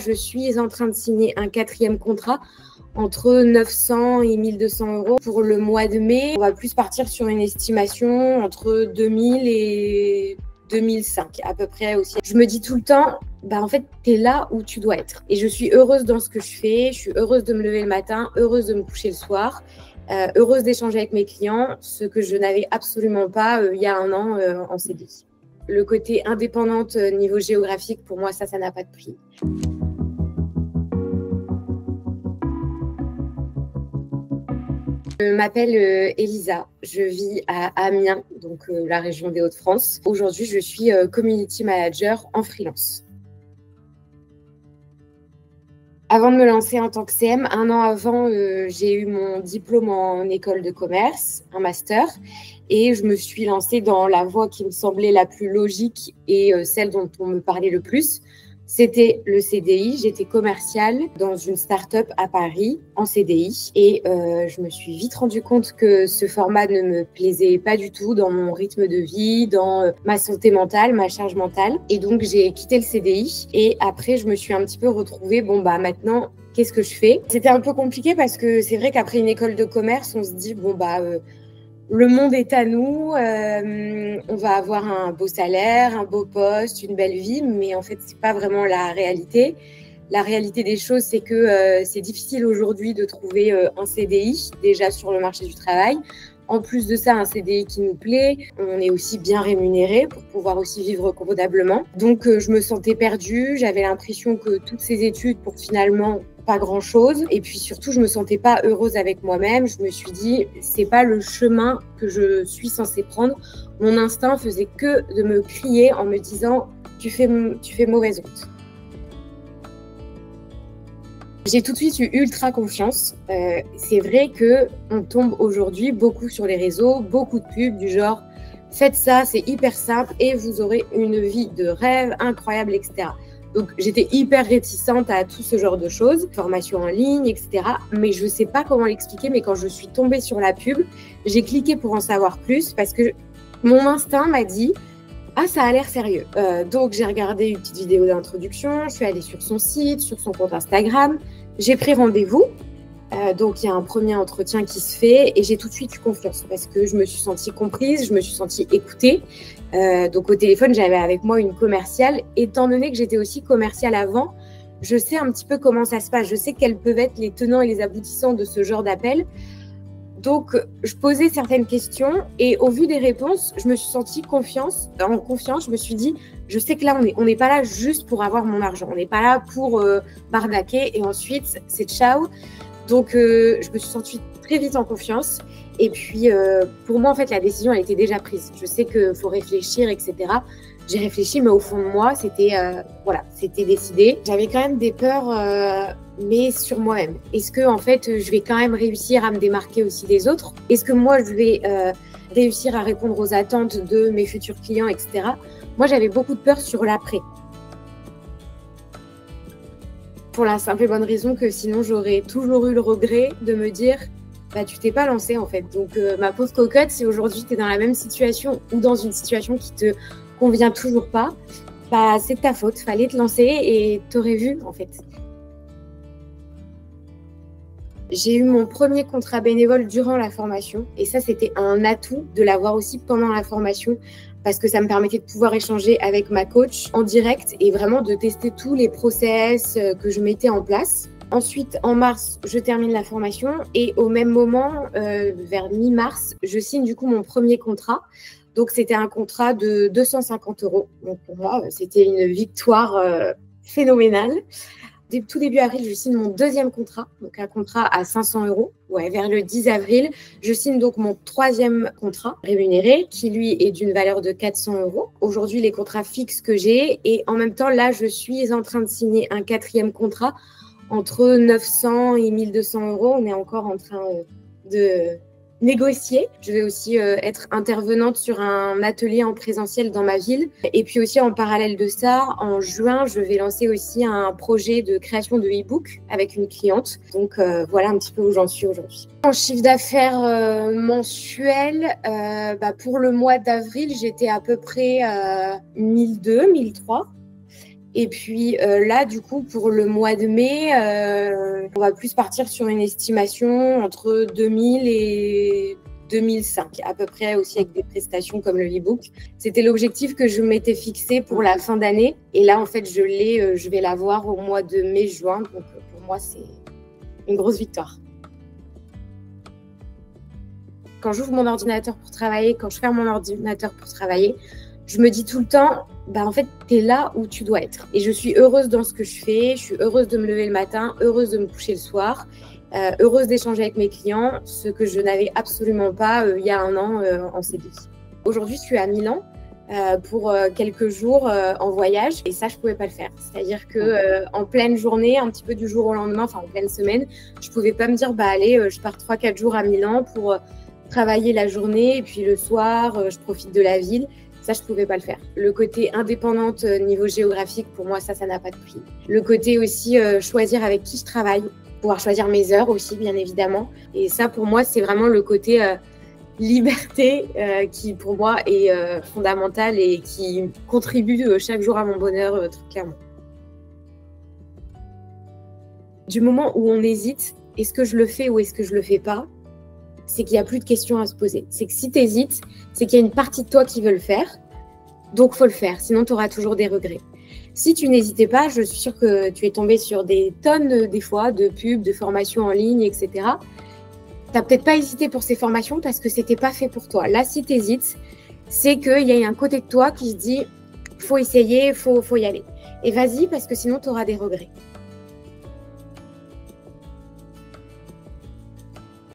Je suis en train de signer un 4e contrat entre 900 et 1200 euros pour le mois de mai. On va plus partir sur une estimation entre 2000 et 2005 à peu près aussi. Je me dis tout le temps, en fait, t'es là où tu dois être. Et je suis heureuse dans ce que je fais, je suis heureuse de me lever le matin, heureuse de me coucher le soir, heureuse d'échanger avec mes clients, ce que je n'avais absolument pas il y a un an en CDI. Le côté indépendante niveau géographique, pour moi, ça n'a pas de prix. Je m'appelle Elisa, je vis à Amiens, donc la région des Hauts-de-France. Aujourd'hui, je suis community manager en freelance. Avant de me lancer en tant que CM, un an avant, j'ai eu mon diplôme en école de commerce, un master, et je me suis lancée dans la voie qui me semblait la plus logique et celle dont on me parlait le plus. C'était le CDI. J'étais commerciale dans une start-up à Paris en CDI et je me suis vite rendu compte que ce format ne me plaisait pas du tout dans mon rythme de vie, dans ma santé mentale, ma charge mentale. Et donc, j'ai quitté le CDI et après, je me suis un petit peu retrouvée, maintenant, qu'est-ce que je fais? C'était un peu compliqué parce que c'est vrai qu'après une école de commerce, on se dit, le monde est à nous, on va avoir un beau salaire, un beau poste, une belle vie, mais en fait, c'est pas vraiment la réalité. La réalité des choses, c'est que c'est difficile aujourd'hui de trouver un CDI, déjà sur le marché du travail. En plus de ça, un CDI qui nous plaît, on est aussi bien rémunéré pour pouvoir aussi vivre convenablement. Donc, je me sentais perdue, j'avais l'impression que toutes ces études pour finalement pas grand-chose. Et puis surtout, je me sentais pas heureuse avec moi-même. Je me suis dit, c'est pas le chemin que je suis censée prendre. Mon instinct faisait que de me crier en me disant, tu fais mauvaise route. J'ai tout de suite eu ultra confiance. C'est vrai qu'on tombe aujourd'hui beaucoup sur les réseaux, beaucoup de pubs du genre « faites ça, c'est hyper simple et vous aurez une vie de rêve incroyable, etc. » Donc, j'étais hyper réticente à tout ce genre de choses, formation en ligne, etc. Mais je ne sais pas comment l'expliquer, mais quand je suis tombée sur la pub, j'ai cliqué pour en savoir plus parce que mon instinct m'a dit « Ah, ça a l'air sérieux ». Donc, j'ai regardé une petite vidéo d'introduction, je suis allée sur son site, sur son compte Instagram, j'ai pris rendez-vous. Donc, il y a un premier entretien qui se fait et j'ai tout de suite eu confiance parce que je me suis sentie comprise, je me suis sentie écoutée. Donc, au téléphone, j'avais avec moi une commerciale. Étant donné que j'étais aussi commerciale avant, je sais un petit peu comment ça se passe. Je sais quels peuvent être les tenants et les aboutissants de ce genre d'appel. Donc, je posais certaines questions et au vu des réponses, je me suis sentie en confiance. Je me suis dit, je sais que là, on n'est pas là juste pour avoir mon argent. On n'est pas là pour bardaquer et ensuite, c'est ciao. Donc, je me suis sentie très vite en confiance. Et puis, pour moi, en fait, la décision, elle était déjà prise. Je sais qu'il faut réfléchir, etc. J'ai réfléchi, mais au fond de moi, c'était décidé. J'avais quand même des peurs, mais sur moi-même. Est-ce que, en fait, je vais quand même réussir à me démarquer aussi des autres? Est-ce que moi, je vais réussir à répondre aux attentes de mes futurs clients, etc. Moi, j'avais beaucoup de peur sur l'après. Pour la simple et bonne raison que sinon, j'aurais toujours eu le regret de me dire tu t'es pas lancée en fait. Donc, ma pauvre cocotte, si aujourd'hui tu es dans la même situation ou dans une situation qui te convient toujours pas, c'est de ta faute. Fallait te lancer et t'aurais vu en fait. J'ai eu mon premier contrat bénévole durant la formation et ça, c'était un atout de l'avoir aussi pendant la formation parce que ça me permettait de pouvoir échanger avec ma coach en direct et vraiment de tester tous les process que je mettais en place. Ensuite, en mars, je termine la formation et au même moment, vers mi-mars, je signe du coup mon premier contrat. Donc, c'était un contrat de 250 €. Donc, pour moi, c'était une victoire phénoménale. Tout début avril, je signe mon deuxième contrat, donc un contrat à 500 €. Ouais, vers le 10 avril, je signe donc mon troisième contrat rémunéré, qui lui est d'une valeur de 400 €. Aujourd'hui, les contrats fixes que j'ai et en même temps, là, je suis en train de signer un quatrième contrat entre 900 et 1200 €. On est encore en train de négocier. Je vais aussi être intervenante sur un atelier en présentiel dans ma ville. Et puis aussi en parallèle de ça, en juin, je vais lancer aussi un projet de création de e-book avec une cliente. Donc voilà un petit peu où j'en suis aujourd'hui. En chiffre d'affaires mensuel, pour le mois d'avril, j'étais à peu près 1200, 1300. Et puis là, du coup, pour le mois de mai, on va plus partir sur une estimation entre 2000 et 2005, à peu près, aussi avec des prestations comme le e-book. C'était l'objectif que je m'étais fixé pour la fin d'année. Et là, en fait, je vais l'avoir au mois de mai-juin. Donc pour moi, c'est une grosse victoire. Quand j'ouvre mon ordinateur pour travailler, quand je ferme mon ordinateur pour travailler, je me dis tout le temps, en fait, tu es là où tu dois être. Et je suis heureuse dans ce que je fais, je suis heureuse de me lever le matin, heureuse de me coucher le soir, heureuse d'échanger avec mes clients, ce que je n'avais absolument pas il y a un an en CDI. Aujourd'hui, je suis à Milan pour quelques jours en voyage et ça, je ne pouvais pas le faire. C'est-à-dire qu'en pleine journée, un petit peu du jour au lendemain, enfin en pleine semaine, je ne pouvais pas me dire, allez, je pars 3-4 jours à Milan pour travailler la journée et puis le soir, je profite de la ville. Ça, je ne pouvais pas le faire. Le côté indépendante niveau géographique, pour moi, ça n'a pas de prix. Le côté aussi choisir avec qui je travaille, pouvoir choisir mes heures aussi, bien évidemment. Et ça, pour moi, c'est vraiment le côté liberté qui, pour moi, est fondamental et qui contribue chaque jour à mon bonheur, très clairement. Du moment où on hésite, est-ce que je le fais ou est-ce que je le fais pas, c'est qu'il n'y a plus de questions à se poser. C'est que si tu hésites, c'est qu'il y a une partie de toi qui veut le faire, donc il faut le faire, sinon tu auras toujours des regrets. Si tu n'hésitais pas, je suis sûre que tu es tombé sur des tonnes, des fois, de pubs, de formations en ligne, etc. Tu n'as peut-être pas hésité pour ces formations parce que ce n'était pas fait pour toi. Là, si tu hésites, c'est qu'il y a un côté de toi qui se dit « faut essayer, faut y aller ». Et vas-y, parce que sinon, tu auras des regrets.